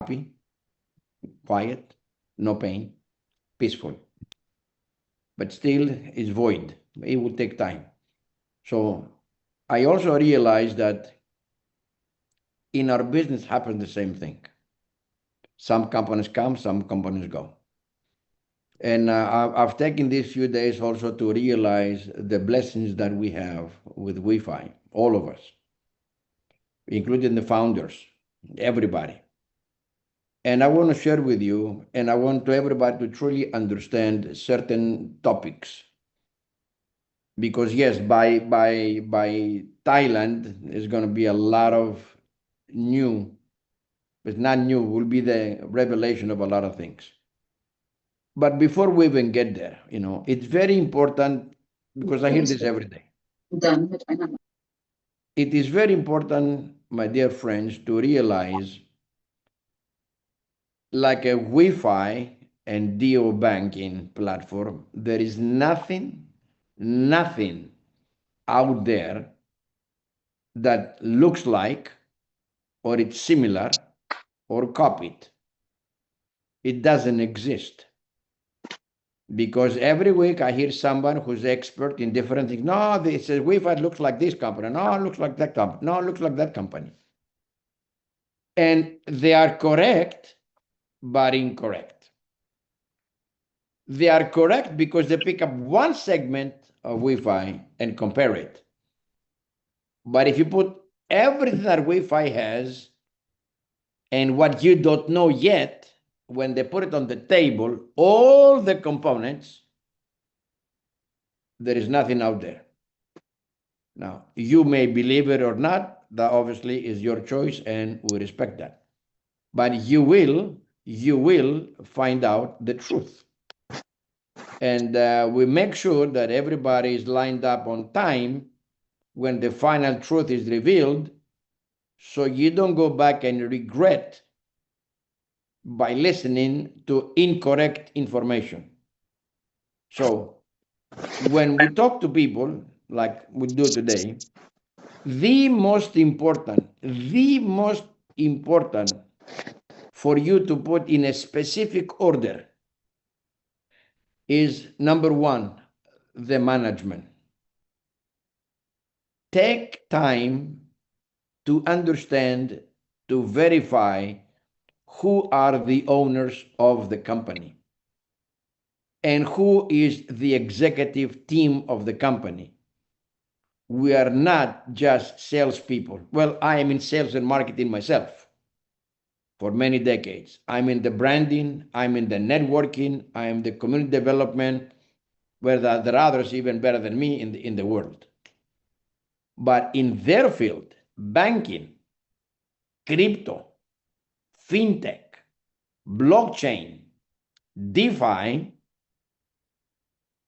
happy, quiet, no pain, peaceful. But still is void. It will take time. So I also realized that in our business happens the same thing. Some companies come, some companies go. And I've taken these few days also to realize the blessings that we have with Wefi, all of us, including the founders, everybody. And I want to share with you, and I want everybody to truly understand certain topics. Because yes, by Thailand, there's going to be a lot of new, but not new, will be the revelation of a lot of things. But before we even get there, it's very important, because I hear this every day. It is very important, my dear friends, to realize, like a Wi-Fi and Deobanking platform, there is nothing out there that looks like, or it's similar, or copied. It doesn't exist. Because every week I hear someone who's expert in different things. No, this Wi-Fi looks like this company. No, it looks like that company. No, it looks like that company. And they are correct, but incorrect. They are correct because they pick up one segment of Wi-Fi and compare it. But if you put everything that Wi-Fi has and what you don't know yet, when they put it on the table, all the components, there is nothing out there. Now, you may believe it or not, that obviously is your choice, and we respect that. But you will find out the truth. And we make sure that everybody is lined up on time when the final truth is revealed, so you don't go back and regret by listening to incorrect information. So when we talk to people like we do today, the most important for you to put in a specific order is, number one, the management. Take time to understand, to verify who are the owners of the company and who is the executive team of the company. We are not just salespeople. Well, I am in sales and marketing myself for many decades. I'm in the branding, I'm in the networking, I am the community development, where there are others even better than me in the world. But in their field, banking, crypto, fintech, blockchain, DeFi,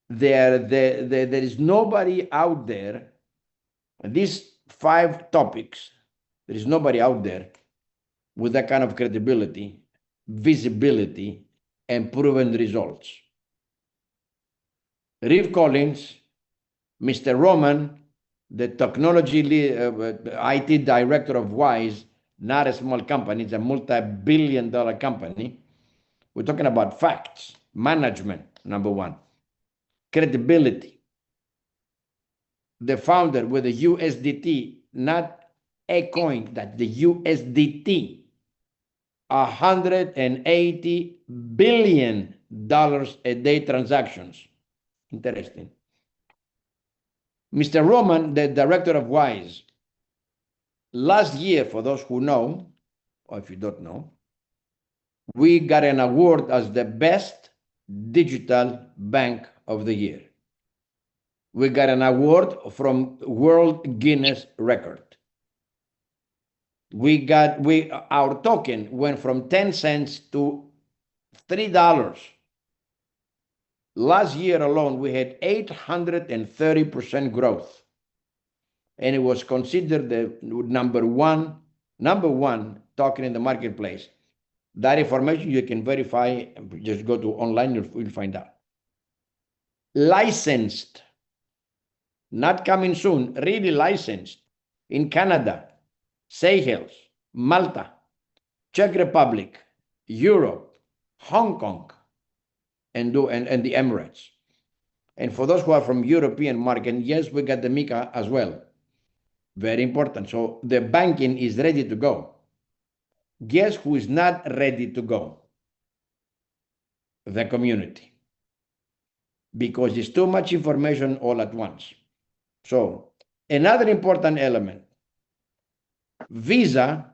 there is nobody out there. These 5 topics, there is nobody out there with that kind of credibility, visibility, and proven results. Reeve Collins, Mr. Roman, the technology IT director of Wise, not a small company, it's a multi-billion-dollar company. We're talking about facts, management, number one, credibility. The founder with the USDT, not a coin, that the USDT, $180 billion a day transactions. Interesting. Mr. Roman, the director of Wise, last year, for those who know, or if you don't know, we got an award as the best digital bank of the year. We got an award from World Guinness Record. Our token went from 10 cents to $3. Last year alone, we had 830% growth. And it was considered the number one token in the marketplace. That information you can verify, just go to online, you'll find out. Licensed, not coming soon, really licensed in Canada, Seychelles, Malta, Czech Republic, Europe, Hong Kong, and the Emirates. And for those who are from European market, yes, we got the MiCA as well. Very important. So the banking is ready to go. Guess who is not ready to go? The community. Because it's too much information all at once. So another important element, Visa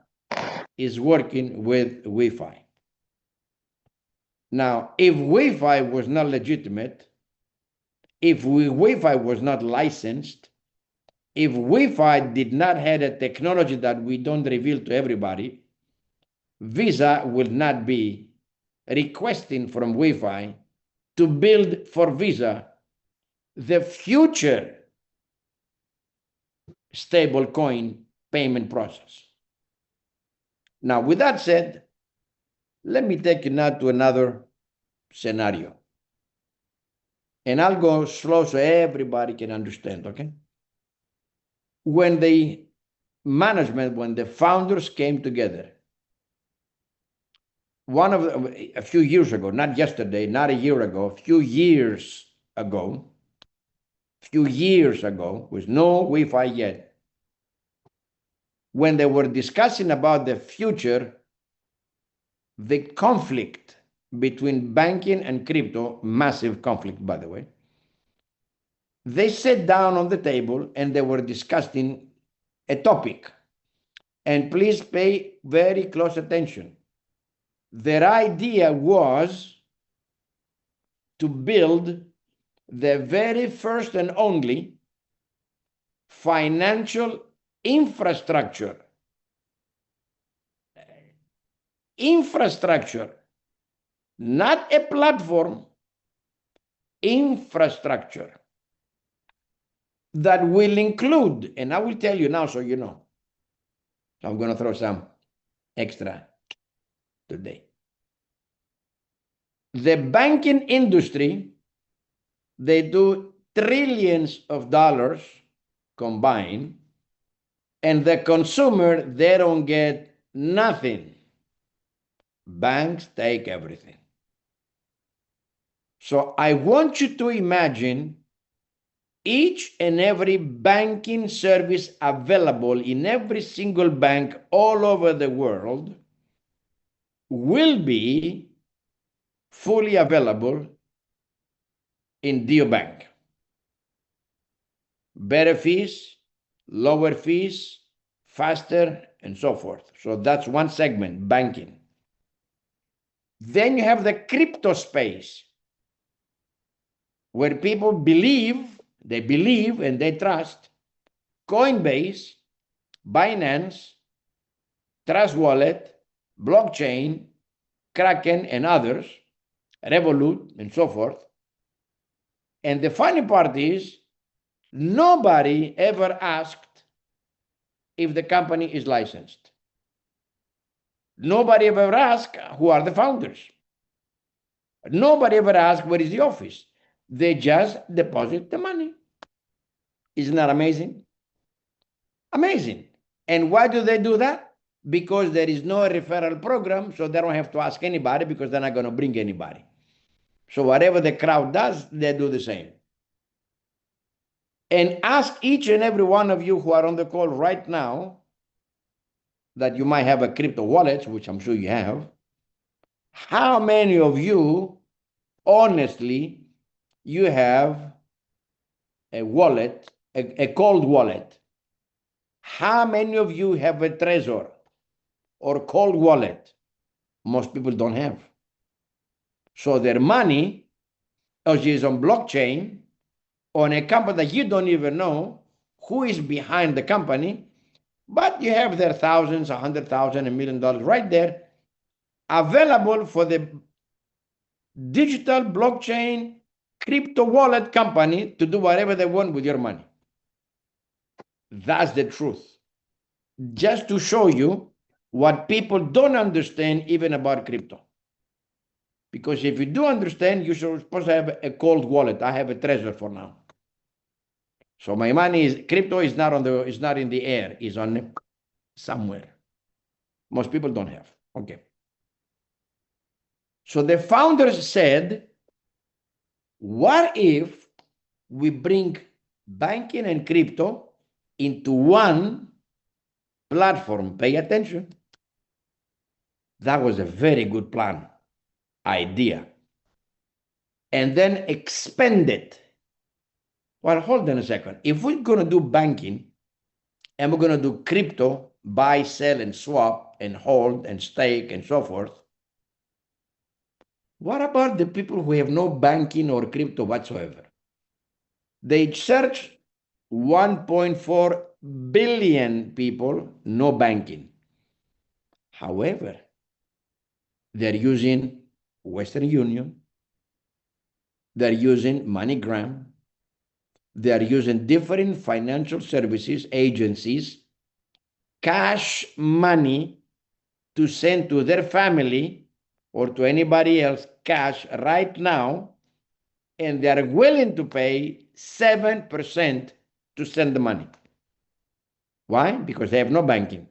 is working with Wi-Fi. Now, if Wi-Fi was not legitimate, if Wi-Fi was not licensed, if Wi-Fi did not have a technology that we don't reveal to everybody, Visa will not be requesting from Wi-Fi to build for Visa the future stablecoin payment process. Now, with that said, let me take you now to another scenario. And I'll go slow so everybody can understand, okay? When the management, when the founders came together, a few years ago, not yesterday, not a year ago, a few years ago, with no Wi-Fi yet, when they were discussing about the future, the conflict between banking and crypto, massive conflict, by the way, they sat down on the table and they were discussing a topic. And please pay very close attention. Their idea was to build the very first and only financial infrastructure. Infrastructure, not a platform, infrastructure that will include, and I will tell you now so you know, I'm going to throw some extra today. The banking industry, they do trillions of dollars combined, and the consumer, they don't get nothing. Banks take everything. So I want you to imagine each and every banking service available in every single bank all over the world will be fully available in Deobank. Better fees, lower fees, faster, and so forth. So that's one segment, banking. Then you have the crypto space, where people believe and they trust Coinbase, Binance, Trust Wallet, Blockchain, Kraken, and others, Revolut, and so forth. And the funny part is, nobody ever asked if the company is licensed. Nobody ever asked who are the founders. Nobody ever asked where is the office. They just deposit the money. Isn't that amazing? Amazing. And why do they do that? Because there is no referral program, so they don't have to ask anybody because they're not going to bring anybody. So whatever the crowd does, they do the same. And ask each and every one of you who are on the call right now that you might have a crypto wallet, which I'm sure you have. How many of you, honestly, you have a wallet, a cold wallet? How many of you have a Trezor or cold wallet? Most people don't have. So their money is on blockchain, on a company that you don't even know who is behind the company, but you have their thousands, 100,000, $1 million right there, available for the digital blockchain crypto wallet company to do whatever they want with your money. That's the truth. Just to show you what people don't understand even about crypto. Because if you do understand, you're supposed to have a cold wallet. I have a Trezor for now. So my money is, crypto is not in the air, it's on somewhere. Most people don't have. Okay. So the founders said, what if we bring banking and crypto into one platform? Pay attention. That was a very good plan, idea. And then expand it. Well, hold on a second. If we're going to do banking and we're going to do crypto, buy, sell, and swap, and hold, and stake, and so forth, what about the people who have no banking or crypto whatsoever? They search 1.4 billion people, no banking. However, they're using Western Union, they're using MoneyGram, they're using different financial services agencies, cash money to send to their family or to anybody else cash right now, and they are willing to pay 7% to send the money. Why? Because they have no banking.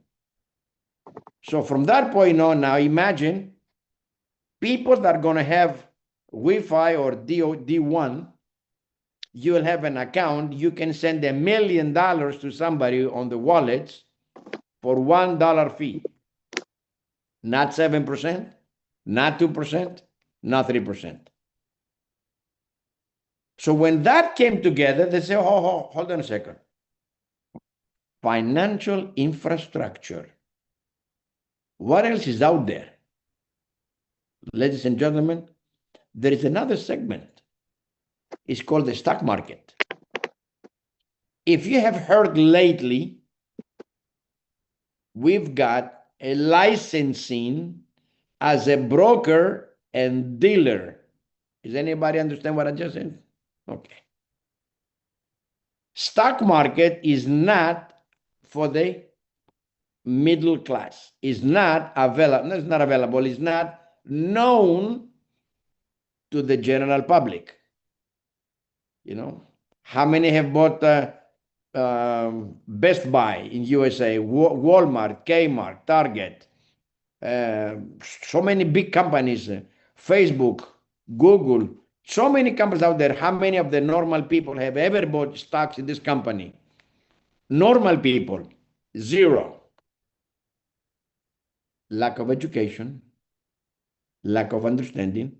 So from that point on, now imagine people that are going to have Wi-Fi or D1, you will have an account, you can send $1 million to somebody on the wallets for $1 fee. Not 7%, not 2%, not 3%. So when that came together, they say, oh, hold on a second. Financial infrastructure. What else is out there? Ladies and gentlemen, there is another segment. It's called the stock market. If you have heard lately, we've got a licensing as a broker and dealer. Does anybody understand what I just said? Okay. Stock market is not for the middle class. It's not available. No, it's not available. It's not known to the general public. You know, how many have bought Best Buy in USA, Walmart, Kmart, Target, so many big companies, Facebook, Google, so many companies out there. How many of the normal people have ever bought stocks in this company? Normal people, zero. Lack of education, lack of understanding,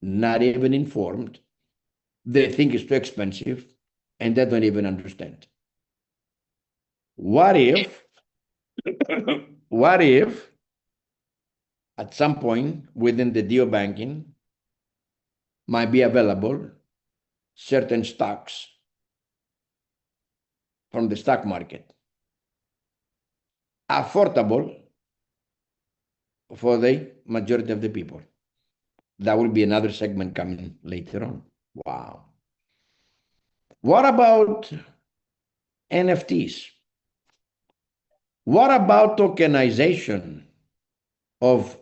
not even informed. They think it's too expensive and they don't even understand. What if at some point within the Deobanking might be available certain stocks from the stock market, affordable for the majority of the people? That will be another segment coming later on. Wow. What about NFTs? What about tokenization of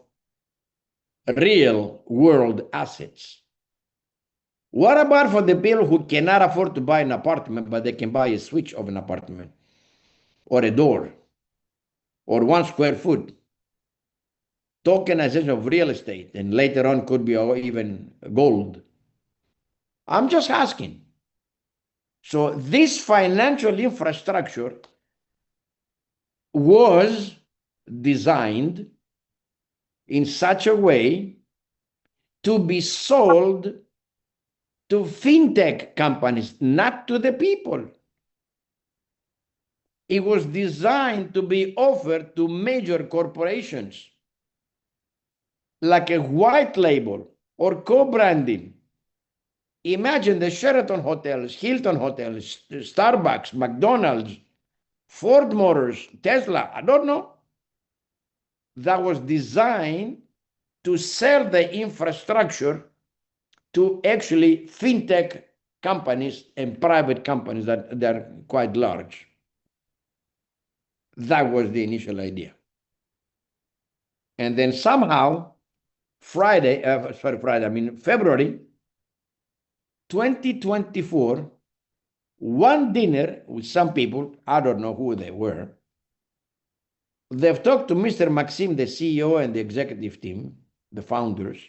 real world assets? What about for the people who cannot afford to buy an apartment, but they can buy a switch of an apartment or a door or 1 square foot? Tokenization of real estate, and later on could be even gold. I'm just asking. So this financial infrastructure was designed in such a way to be sold to fintech companies, not to the people. It was designed to be offered to major corporations, like a white label or co-branding. Imagine the Sheraton hotels, Hilton hotels, Starbucks, McDonald's, Ford Motors, Tesla, I don't know. That was designed to sell the infrastructure to actually fintech companies and private companies that are quite large. That was the initial idea. And then somehow, February 2024, one dinner with some people, I don't know who they were, they've talked to Mr. Maxim, the CEO, and the executive team, the founders,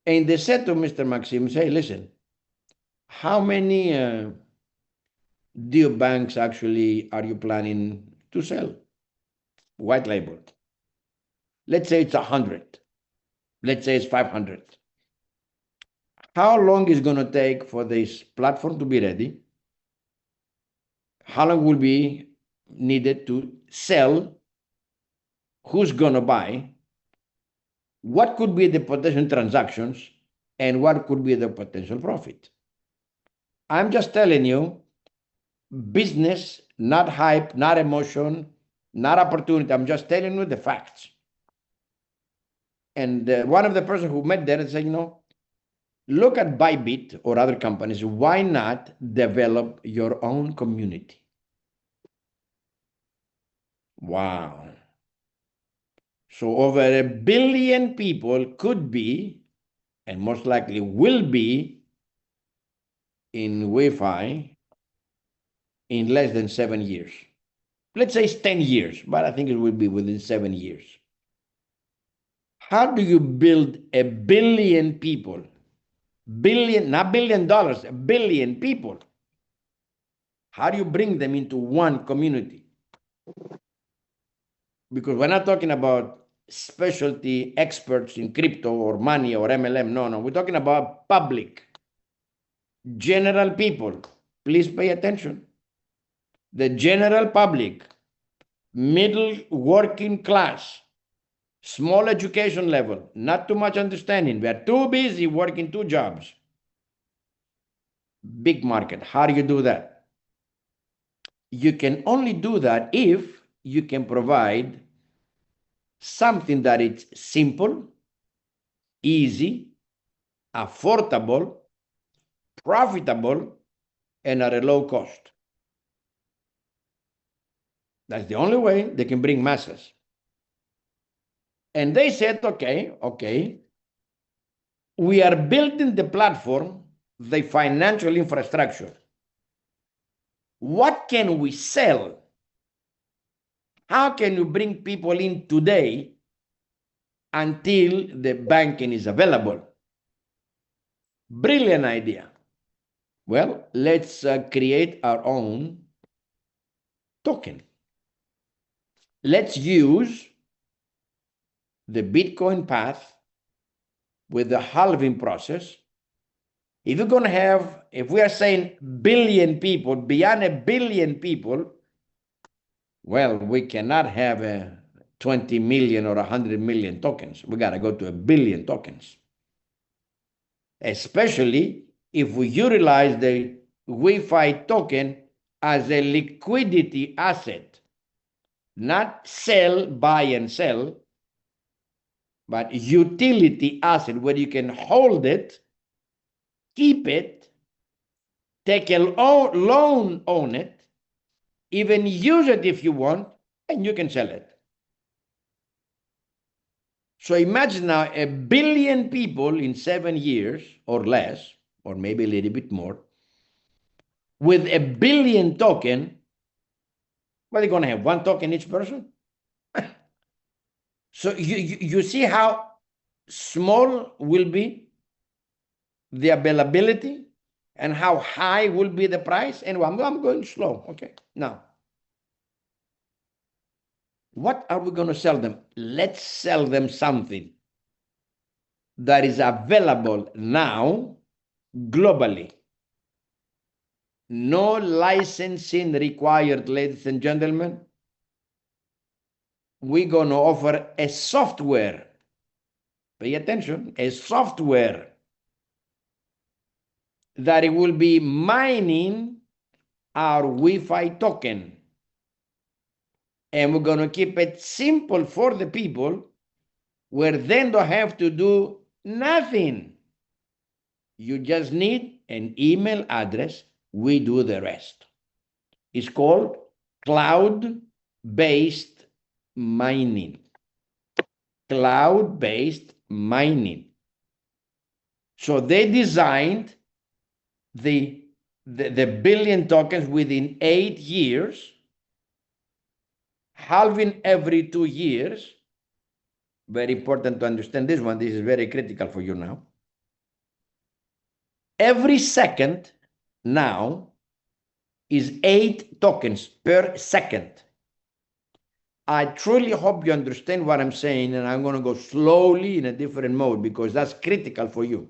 and they said to Mr. Maxim, say, listen, how many Deobanks actually are you planning to sell? White label. Let's say it's 100. Let's say it's 500. How long is it going to take for this platform to be ready? How long will be needed to sell? Who's going to buy? What could be the potential transactions? And what could be the potential profit? I'm just telling you, business, not hype, not emotion, not opportunity. I'm just telling you the facts. And one of the person who met there said, look at Bybit or other companies. Why not develop your own community? Wow. So over 1 billion people could be, and most likely will be, in Wefi in less than 7 years. Let's say it's 10 years, but I think it will be within 7 years. How do you build 1 billion people? Billion, not $1 billion, 1 billion people. How do you bring them into one community? Because we're not talking about specialty experts in crypto or money or MLM. No. We're talking about public, general people. Please pay attention. The general public, middle working class, small education level, not too much understanding. We are too busy working 2 jobs. Big market. How do you do that? You can only do that if you can provide something that is simple, easy, affordable, profitable, and at a low cost. That's the only way they can bring masses. And they said, okay, we are building the platform, the financial infrastructure. What can we sell? How can you bring people in today until the banking is available? Brilliant idea. Well, let's create our own token. Let's use the Bitcoin path with the halving process. If you're going to have, if we are saying billion people, beyond 1 billion people, well, we cannot have 20 million or 100 million tokens. We got to go to 1 billion tokens. Especially if we utilize the Wefi token as a liquidity asset, not sell, buy and sell, but utility asset where you can hold it, keep it, take a loan on it, even use it if you want, and you can sell it. So imagine now 1 billion people in 7 years or less, or maybe a little bit more, with 1 billion token. What are they going to have? 1 token each person? So you see how small will be the availability and how high will be the price. And I'm going slow. Okay. Now, what are we going to sell them? Let's sell them something that is available now globally. No licensing required, ladies and gentlemen. We're going to offer a software. Pay attention, a software that it will be mining our Wefi token. And we're going to keep it simple for the people where they don't have to do nothing. You just need an email address. We do the rest. It's called cloud-based mining. Cloud-based mining. So they designed the billion tokens within 8 years. halving every 2 years. Very important to understand this one. This is very critical for you now. Every second now is 8 tokens per second. I truly hope you understand what I'm saying, and I'm going to go slowly in a different mode because that's critical for you.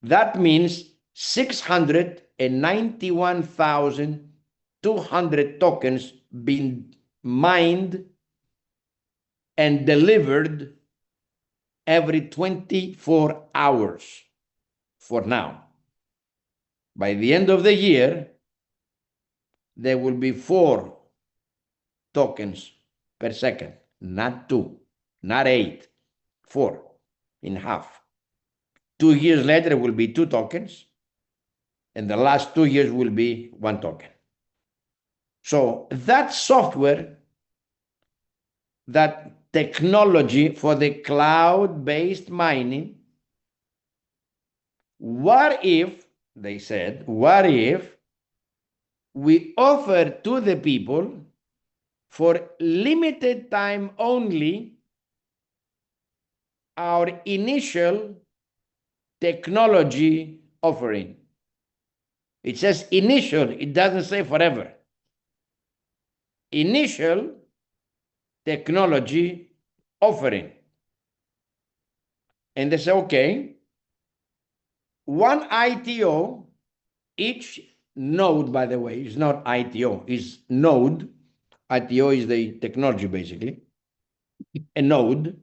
That means 691,200 tokens being mined and delivered every 24 hours for now. By the end of the year, there will be 4 tokens per second, not 2, not 8, 4 in half. 2 years later, it will be 2 tokens, and the last 2 years will be 1 token. So that software, that technology for the cloud-based mining, what if, they said, what if we offer to the people for limited time only our initial technology offering? It says initial, it doesn't say forever. Initial technology offering. And they say, okay, one ITO, each node, by the way, is not ITO, is node. ITO is the technology, basically. A node.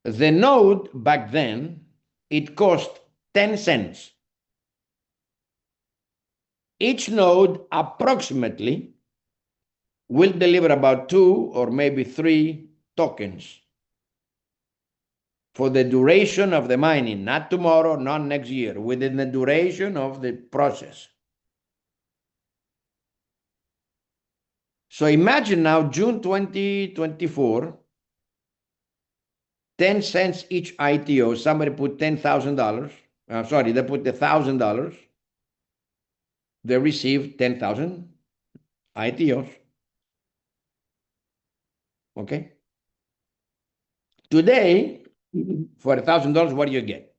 The node back then, it cost 10 cents. Each node approximately will deliver about 2 or maybe 3 tokens for the duration of the mining, not tomorrow, not next year, within the duration of the process. So imagine now June 2024, 10 cents each ITO, somebody put $10,000, they put $1,000, they receive 10,000 ITOs. Okay? Today, for $1,000, what do you get?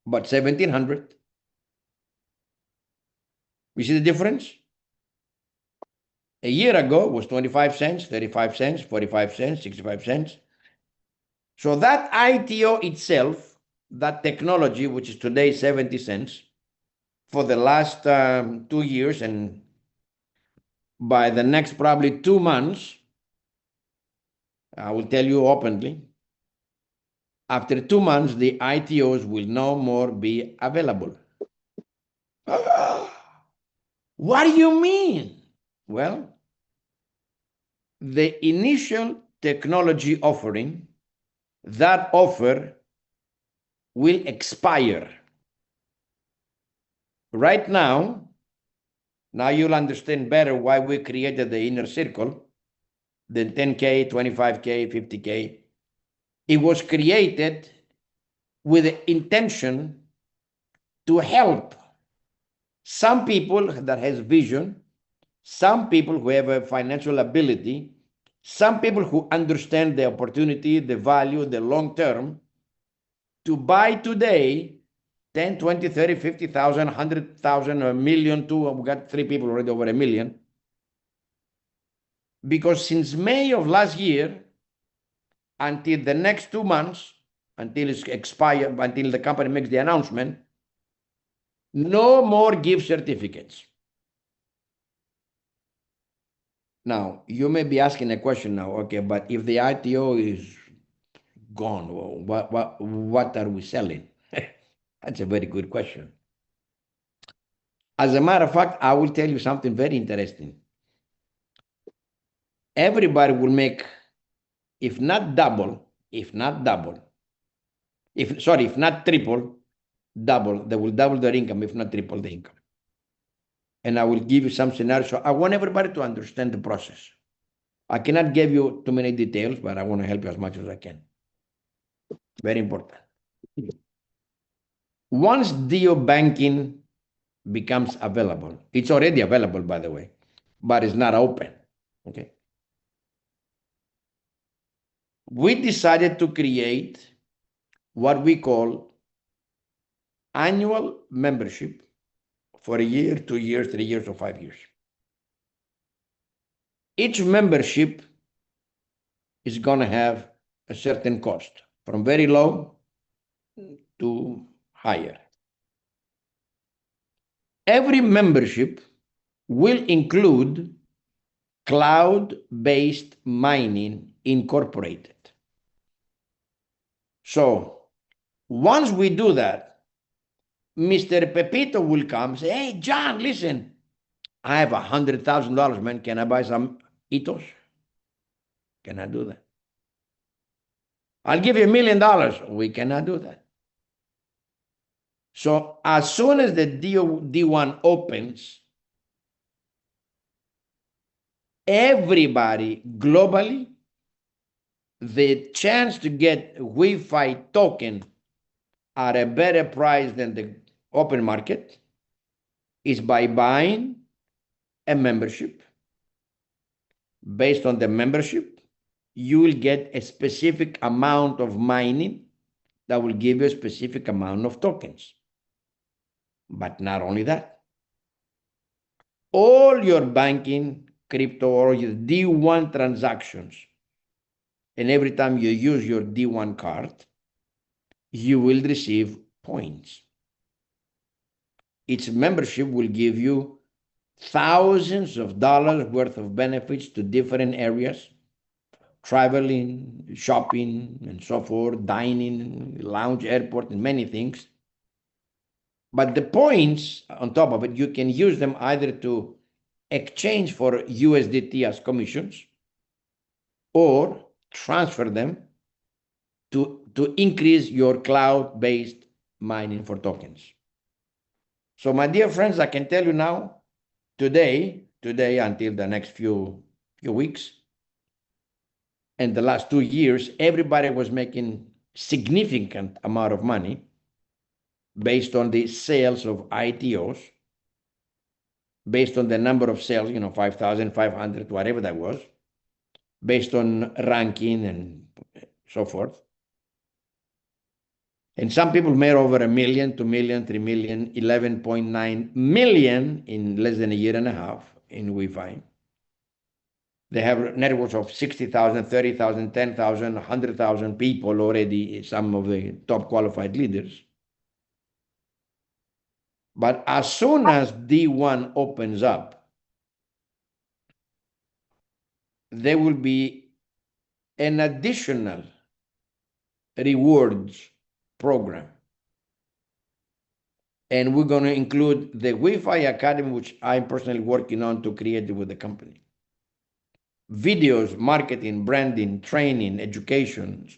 About 1,700. You see the difference? A year ago was 25 cents, 35 cents, 45 cents, 65 cents. So that ITO itself, that technology, which is today 70 cents, for the last 2 years, and by the next probably 2 months, I will tell you openly, after 2 months, the ITOs will no more be available. What do you mean? Well, the initial technology offering, that offer will expire. Right now you'll understand better why we created the inner circle, the 10K, 25K, 50K. It was created with the intention to help some people that has vision, some people who have a financial ability, some people who understand the opportunity, the value, the long term, to buy today 10, 20, 30, 50,000, 100,000, a million, two. We got 3 people already over 1 million. Because since May of last year until the next 2 months, until it's expired, until the company makes the announcement, no more gift certificates. Now, you may be asking a question now, okay, but if the ITO is gone, what are we selling? That's a very good question. As a matter of fact, I will tell you something very interesting. Everybody will make, if not triple, double. They will double their income, if not triple the income. And I will give you some scenarios. So I want everybody to understand the process. I cannot give you too many details, but I want to help you as much as I can. Very important. Once Deobanking becomes available, it's already available, by the way, but it's not open. Okay. We decided to create what we call annual membership for a year, 2 years, 3 years, or 5 years. Each membership is going to have a certain cost, from very low to higher. Every membership will include cloud-based mining incorporated. So once we do that, Mr. Pepito will come and say, hey, John, listen, I have $100,000, man. Can I buy some ethos? Can I do that? I'll give you $1 million. We cannot do that. So as soon as the D1 opens, everybody globally, the chance to get Wefi token at a better price than the open market is by buying a membership. Based on the membership, you will get a specific amount of mining that will give you a specific amount of tokens. But not only that, all your banking, crypto, or your D1 transactions, and every time you use your D1 card, you will receive points. Each membership will give you thousands of dollars worth of benefits to different areas, traveling, shopping, and so forth, dining, lounge, airport, and many things. But the points on top of it, you can use them either to exchange for USDT as commissions or transfer them to increase your cloud-based mining for tokens. So my dear friends, I can tell you now, today until the next few weeks, and the last 2 years, everybody was making significant amount of money based on the sales of ITOs, based on the number of sales, 5,500, whatever that was, based on ranking and so forth. And some people made over $1 million, $2 million, $3 million, 11.9 million in less than a year and a half in Wefi. They have networks of 60,000, 30,000, 10,000, 100,000 people already, some of the top qualified leaders. But as soon as D1 opens up, there will be an additional rewards program. And we're going to include the Wefi Academy, which I'm personally working on to create with the company. Videos, marketing, branding, training, education,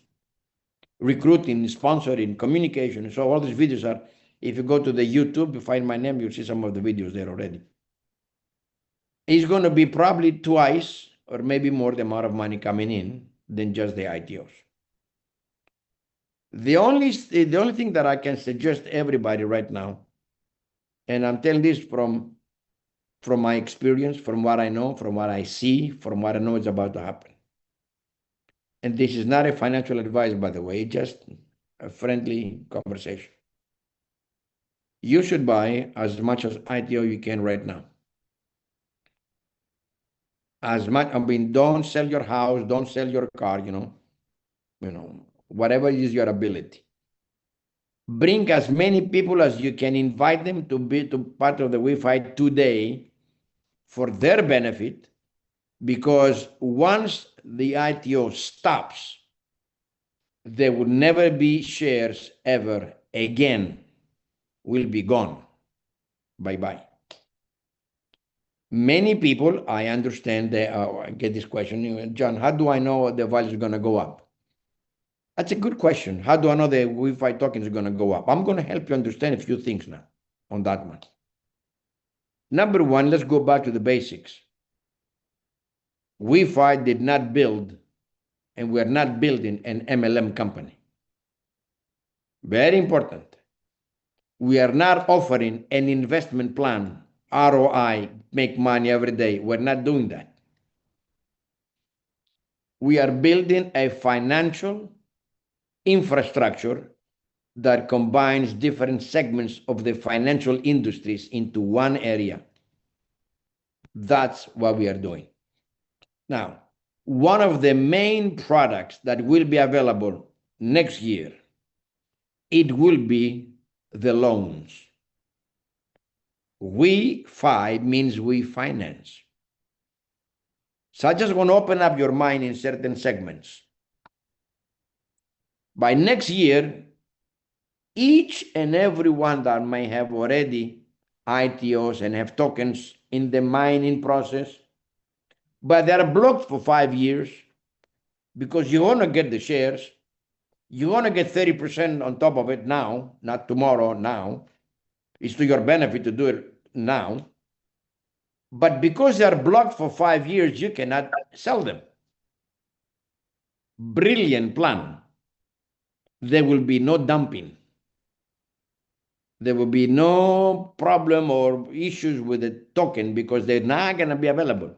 recruiting, sponsoring, communication. So all these videos are, if you go to the YouTube, you find my name, you'll see some of the videos there already. It's going to be probably twice or maybe more the amount of money coming in than just the ITOs. The only thing that I can suggest everybody right now, and I'm telling this from my experience, from what I know, from what I see, from what I know is about to happen. And this is not a financial advice, by the way, just a friendly conversation. You should buy as much as ITO you can right now. As much, don't sell your house, don't sell your car, whatever is your ability. Bring as many people as you can, invite them to be part of the Wefi today for their benefit, because once the ITO stops, there will never be shares ever again, will be gone. Bye-bye. Many people, I understand, I get this question, John, how do I know the value is going to go up? That's a good question. How do I know the Wefi tokens are going to go up? I'm going to help you understand a few things now on that one. Number one, let's go back to the basics. Wefi did not build, and we are not building an MLM company. Very important. We are not offering an investment plan ROI, make money every day. We're not doing that. We are building a financial infrastructure that combines different segments of the financial industries into one area. That's what we are doing. Now, one of the main products that will be available next year, it will be the loans. Wefi means we finance. So I just want to open up your mind in certain segments. By next year, each and every one that may have already ITOs and have tokens in the mining process, but they're blocked for 5 years because you want to get the shares. You want to get 30% on top of it now, not tomorrow, now. It's to your benefit to do it now. But because they're blocked for 5 years, you cannot sell them. Brilliant plan. There will be no dumping. There will be no problem or issues with the token because they're not going to be available.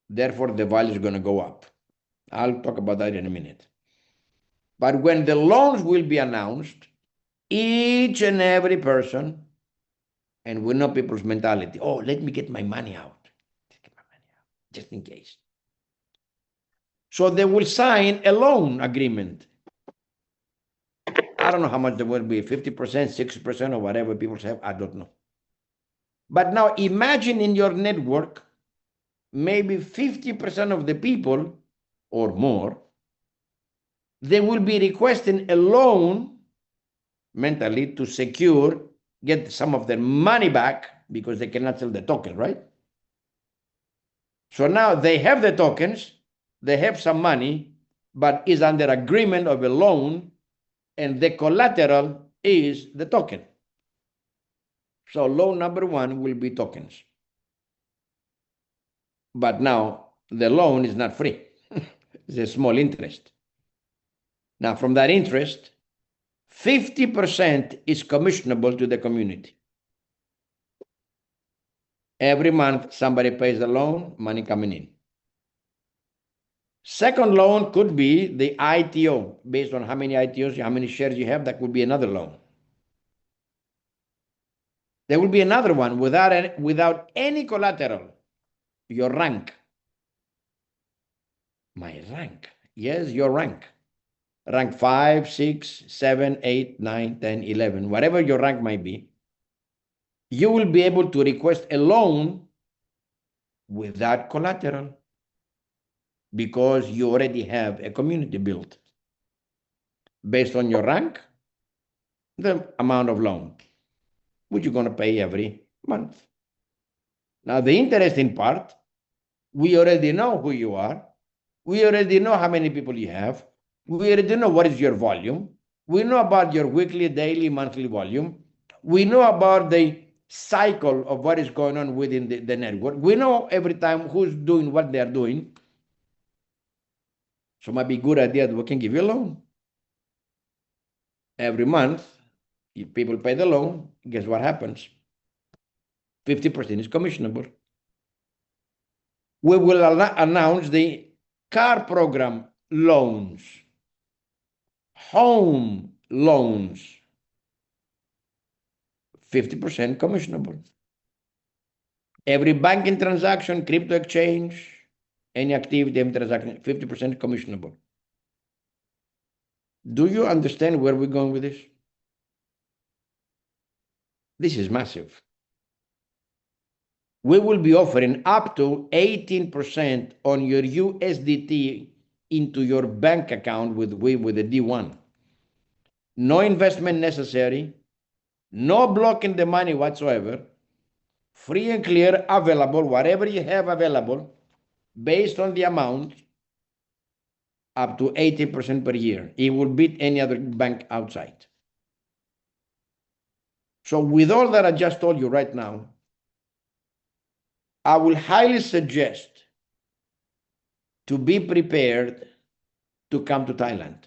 Therefore, the value is going to go up. I'll talk about that in a minute. But when the loans will be announced, each and every person, and we know people's mentality, oh, let me get my money out. Just in case. So they will sign a loan agreement. I don't know how much there will be, 50%, 60%, or whatever people have, I don't know. But now imagine in your network, maybe 50% of the people or more, they will be requesting a loan mentally to secure, get some of their money back because they cannot sell the token, right? So now they have the tokens, they have some money, but is under agreement of a loan, and the collateral is the token. So loan number one will be tokens. But now the loan is not free. It's a small interest. Now from that interest, 50% is commissionable to the community. Every month somebody pays the loan, money coming in. Second loan could be the ITO, based on how many ITOs, how many shares you have, that could be another loan. There will be another one without any collateral, your rank. My rank. Yes, your rank. Rank 5, 6, 7, 8, 9, 10, 11, whatever your rank might be, you will be able to request a loan without collateral because you already have a community built. Based on your rank, the amount of loan, which you're going to pay every month. Now, the interesting part, we already know who you are. We already know how many people you have. We already know what is your volume. We know about your weekly, daily, monthly volume. We know about the cycle of what is going on within the network. We know every time who's doing what they're doing. So it might be a good idea that we can give you a loan. Every month, if people pay the loan, guess what happens? 50% is commissionable. We will announce the car program loans, home loans, 50% commissionable. Every banking transaction, crypto exchange, any activity, any transaction, 50% commissionable. Do you understand where we're going with this? This is massive. We will be offering up to 18% on your USDT into your bank account with the D1. No investment necessary, no blocking the money whatsoever, free and clear, available, whatever you have available, based on the amount, up to 80% per year. It will beat any other bank outside. So with all that I just told you right now, I will highly suggest to be prepared to come to Thailand.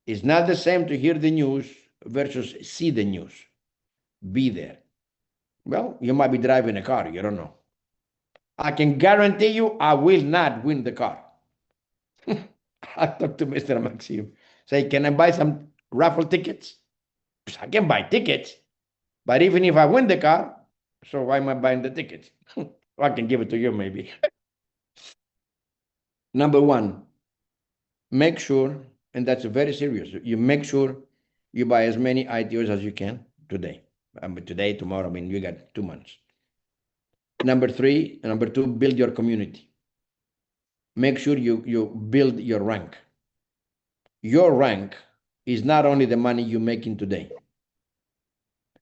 It's not the same to hear the news versus see the news. Be there. Well, you might be driving a car, you don't know. I can guarantee you I will not win the car. I talked to Mr. Maxim. Say, can I buy some raffle tickets? I can buy tickets, but even if I win the car, so why am I buying the tickets? I can give it to you maybe. Number one, make sure, and that's very serious, you make sure you buy as many ITOs as you can today. Today, tomorrow, I mean, you got 2 months. Number two, build your community. Make sure you build your rank. Your rank is not only the money you're making today,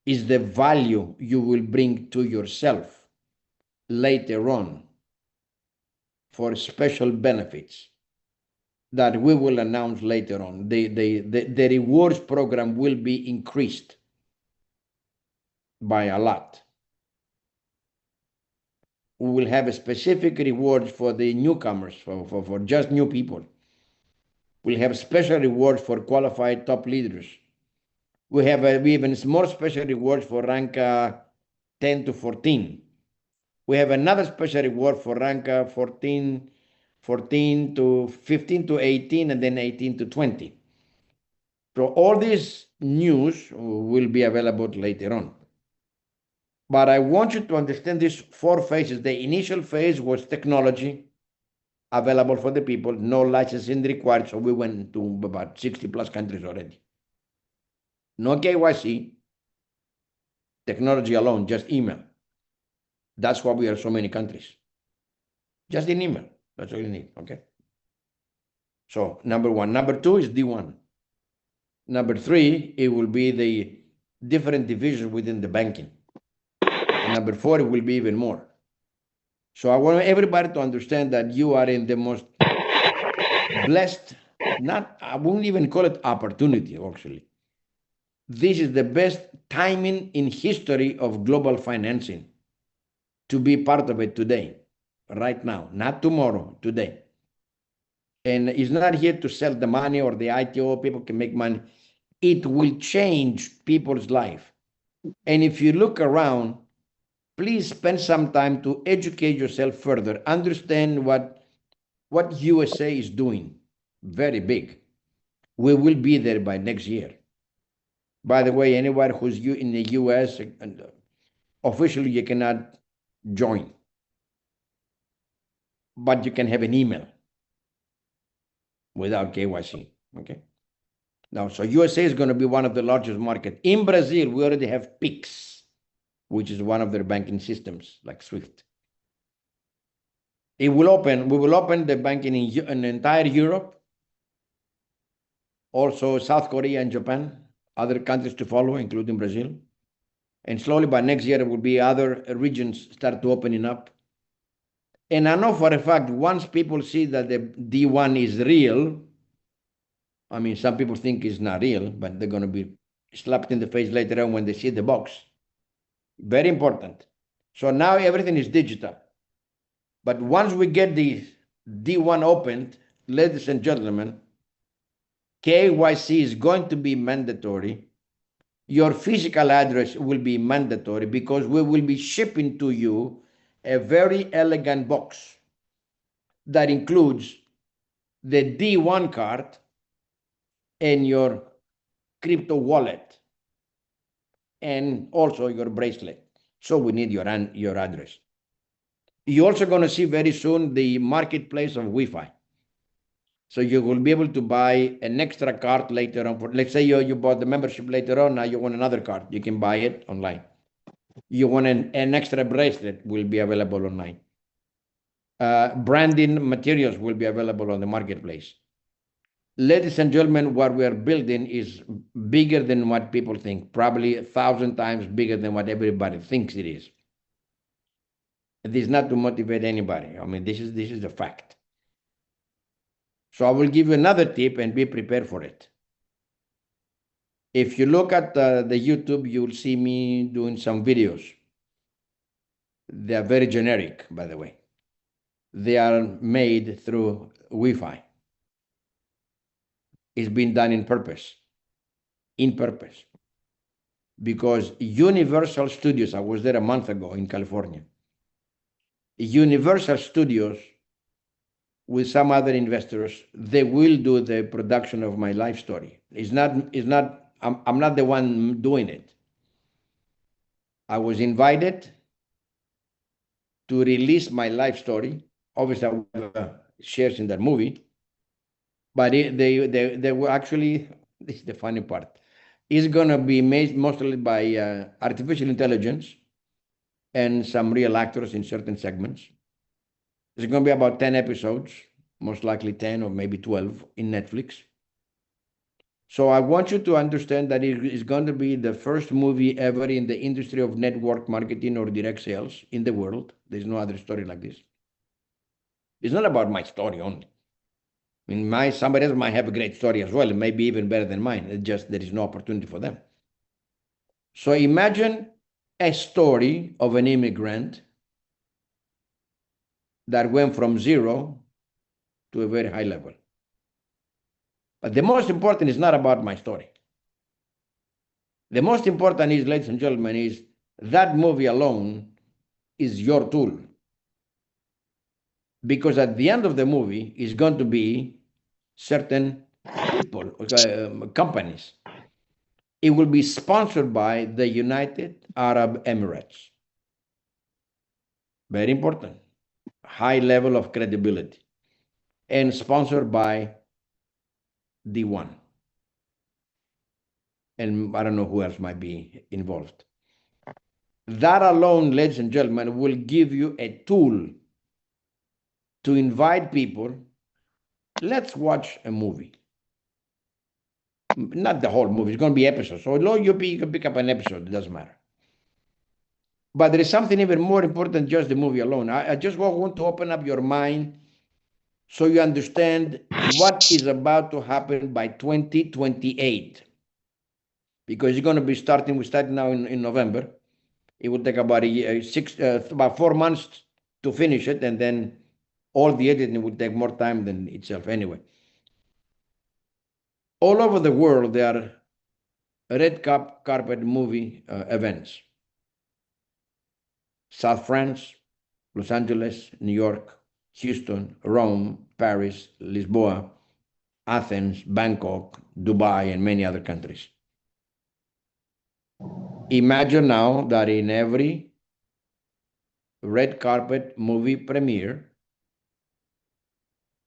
is the value you will bring to yourself later on for special benefits that we will announce later on. The rewards program will be increased by a lot. We will have a specific rewards for the newcomers, for just new people. We'll have special rewards for qualified top leaders. We have even more special rewards for rank 10 to 14. We have another special reward for rank 14 to 15 to 18, and then 18 to 20. So all this news will be available later on. But I want you to understand these 4 phases. The initial phase was technology available for the people, no licensing required. So we went to about 60 plus countries already. No KYC, technology alone, just email. That's why we are so many countries. Just in email. That's all you need. Okay. So number one. Number two is D1. Number three, it will be the different divisions within the banking. And number four, it will be even more. So I want everybody to understand that you are in the most blessed, I wouldn't even call it opportunity, actually. This is the best timing in history of global financing to be part of it today, right now, not tomorrow, today. And it's not here to sell the money or the ITO, people can make money. It will change people's life. And if you look around, please spend some time to educate yourself further. Understand what USA is doing. Very big. We will be there by next year. By the way, anyone who's in the US, officially you cannot join, but you can have an email without KYC. Okay. Now, so USA is going to be one of the largest markets. In Brazil, we already have PIX, which is one of their banking systems, like SWIFT. We will open the banking in entire Europe, also South Korea and Japan, other countries to follow, including Brazil. And slowly by next year, it will be other regions start to opening up. And I know for a fact, once people see that the D1 is real, I mean, some people think it's not real, but they're going to be slapped in the face later on when they see the box. Very important. So now everything is digital. But once we get the D1 opened, ladies and gentlemen, KYC is going to be mandatory. Your physical address will be mandatory because we will be shipping to you a very elegant box that includes the D1 card and your crypto wallet and also your bracelet. So we need your address. You're also going to see very soon the marketplace of Wi-Fi. So you will be able to buy an extra card later on. Let's say you bought the membership later on, now you want another card. You can buy it online. You want an extra bracelet, will be available online. Branding materials will be available on the marketplace. Ladies and gentlemen, what we are building is bigger than what people think, probably 1,000 times bigger than what everybody thinks it is. This is not to motivate anybody. I mean, this is the fact. So I will give you another tip and be prepared for it. If you look at the YouTube, you'll see me doing some videos. They are very generic, by the way. They are made through Wi-Fi. It's been done in purpose. because Universal Studios, I was there a month ago in California. Universal Studios, with some other investors, they will do the production of my life story. I'm not the one doing it. I was invited to release my life story. Obviously, I have shares in that movie, but they were actually, this is the funny part, it's going to be made mostly by artificial intelligence and some real actors in certain segments. It's going to be about 10 episodes, most likely 10 or maybe 12 in Netflix. So I want you to understand that it is going to be the first movie ever in the industry of network marketing or direct sales in the world. There's no other story like this. It's not about my story only. I mean, somebody else might have a great story as well, maybe even better than mine. It's just there is no opportunity for them. So imagine a story of an immigrant that went from zero to a very high level. But the most important is not about my story. The most important is, ladies and gentlemen, is that movie alone is your tool. Because at the end of the movie is going to be certain people, companies. It will be sponsored by the United Arab Emirates. Very important. High level of credibility. And sponsored by D1. And I don't know who else might be involved. That alone, ladies and gentlemen, will give you a tool to invite people. Let's watch a movie. Not the whole movie, it's going to be episodes. So you can pick up an episode, it doesn't matter. But there is something even more important than just the movie alone. I just want to open up your mind so you understand what is about to happen by 2028. Because you're going to be starting, we start now in November. It will take about about 4 months to finish it, and then all the editing will take more time than itself anyway. All over the world, there are red carpet movie events. South France, Los Angeles, New York, Houston, Rome, Paris, Lisboa, Athens, Bangkok, Dubai, and many other countries. Imagine now that in every red carpet movie premiere,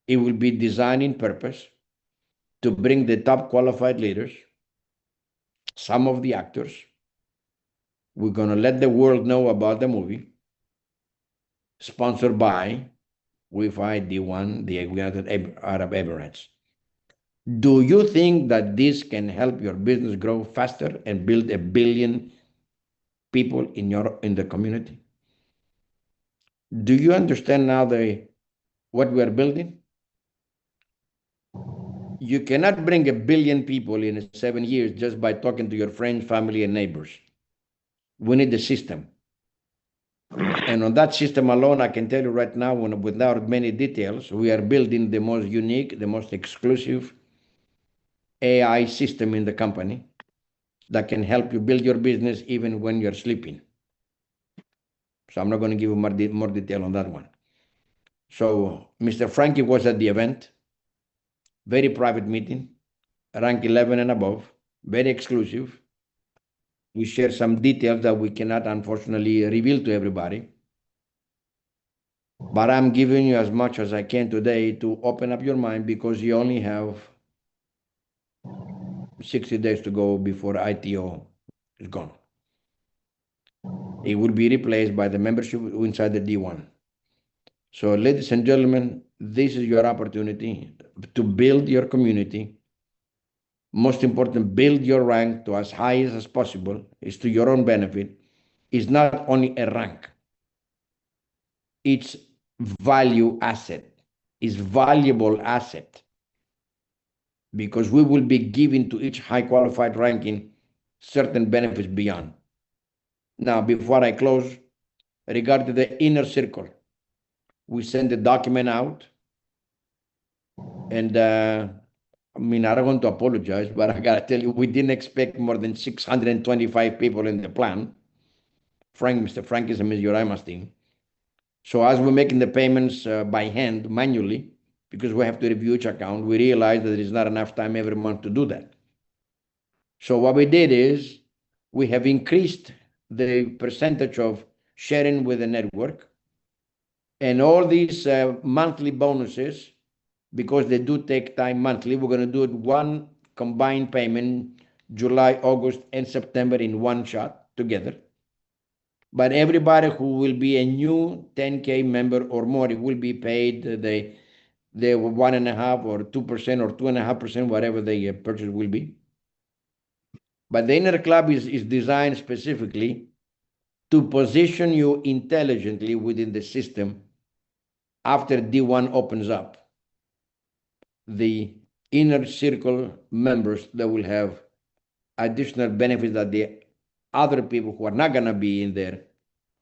it will be designed in purpose to bring the top qualified leaders, some of the actors. We're going to let the world know about the movie, sponsored by Wefi, D1, the United Arab Emirates. Do you think that this can help your business grow faster and build 1 billion people in the community? Do you understand now what we are building? You cannot bring 1 billion people in 7 years just by talking to your friends, family, and neighbors. We need the system. And on that system alone, I can tell you right now, without many details, we are building the most unique, the most exclusive AI system in the company that can help you build your business even when you're sleeping. So I'm not going to give you more detail on that one. So Mr. Frankie was at the event, very private meeting, rank 11 and above, very exclusive. We share some details that we cannot unfortunately reveal to everybody. But I'm giving you as much as I can today to open up your mind, because you only have 60 days to go before ITO is gone. It will be replaced by the membership inside the D1. So ladies and gentlemen, this is your opportunity to build your community. Most important, build your rank to as high as possible. It's to your own benefit. It's not only a rank. It's value asset. It's valuable asset. Because we will be giving to each high qualified ranking certain benefits beyond. Now, before I close, regarding the inner circle, we send the document out, and I mean, I don't want to apologize, but I gotta tell you, we didn't expect more than 625 people in the plan. Mr. Frank is a Ms. Yoraima's team. So as we're making the payments by hand, manually, because we have to review each account, we realized that there is not enough time every month to do that. So what we did is we have increased the percentage of sharing with the network, and all these monthly bonuses, because they do take time monthly, we're going to do it one combined payment, July, August, and September in one shot together. But everybody who will be a new 10K member or more, it will be paid the 1.5% or 2% or 2.5%, whatever the purchase will be. But the inner club is designed specifically to position you intelligently within the system after D1 opens up. The inner circle members that will have additional benefits that the other people who are not going to be in there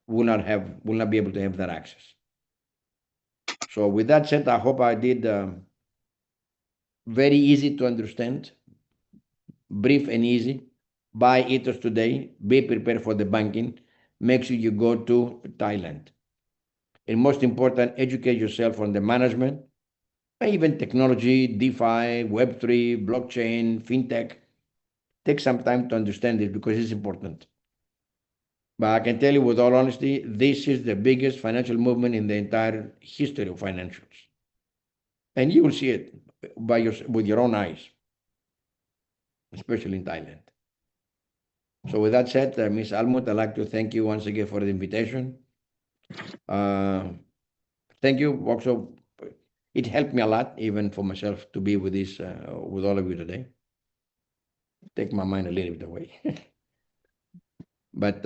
will not be able to have that access. So with that said, I hope I did very easy to understand, brief and easy. Buy ethos today, be prepared for the banking, make sure you go to Thailand. And most important, educate yourself on the management, even technology, DeFi, Web3, blockchain, fintech. Take some time to understand it because it's important. But I can tell you with all honesty, this is the biggest financial movement in the entire history of financials. And you will see it with your own eyes, especially in Thailand. So with that said, Ms. Almut, I'd like to thank you once again for the invitation. Thank you. Also, it helped me a lot, even for myself, to be with with all of you today. Take my mind a little bit away. But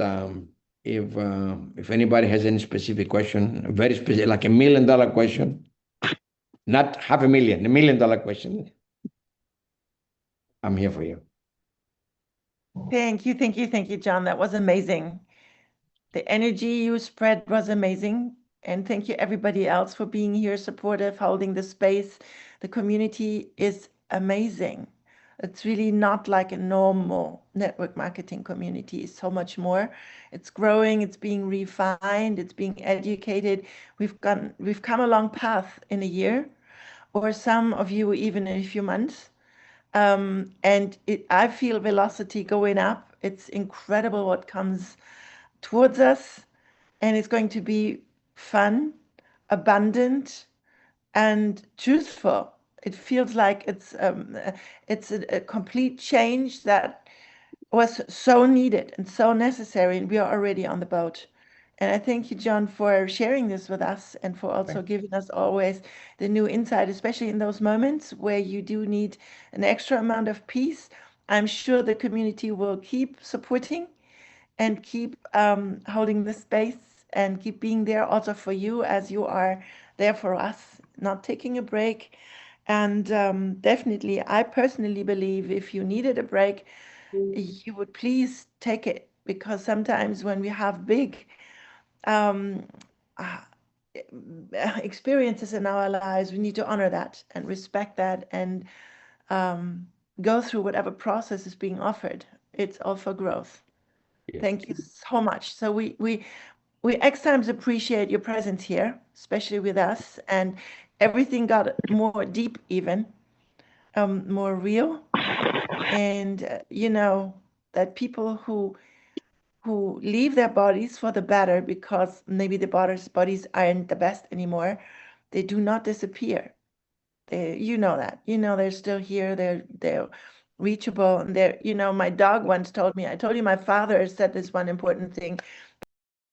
if anybody has any specific question, very specific, like $1 million question, not $500,000, $1 million question, I'm here for you. Thank you, John. That was amazing. The energy you spread was amazing. And thank you, everybody else, for being here, supportive, holding the space. The community is amazing. It's really not like a normal network marketing community. It's so much more. It's growing, it's being refined, it's being educated. We've come a long path in a year, or some of you even in a few months. And I feel velocity going up. It's incredible what comes towards us, and it's going to be fun, abundant, and truthful. It feels like it's a complete change that was so needed and so necessary, and we are already on the boat. And I thank you, John, for sharing this with us and for also giving us always the new insight, especially in those moments where you do need an extra amount of peace. I'm sure the community will keep supporting and keep holding the space and keep being there also for you as you are there for us, not taking a break. And definitely, I personally believe if you needed a break, you would please take it, because sometimes when we have big um, uh, experiences in our lives, we need to honor that and respect that and go through whatever process is being offered. It's all for growth. Yeah. Thank you so much. So we X times appreciate your presence here, especially with us, and everything got more deep, even more real. And you know that people who leave their bodies for the better because maybe the bodies aren't the best anymore, they do not disappear. You know that. You know they're still here. They're reachable, and they're. You know, my dog once told me. I told you my father said this one important thing.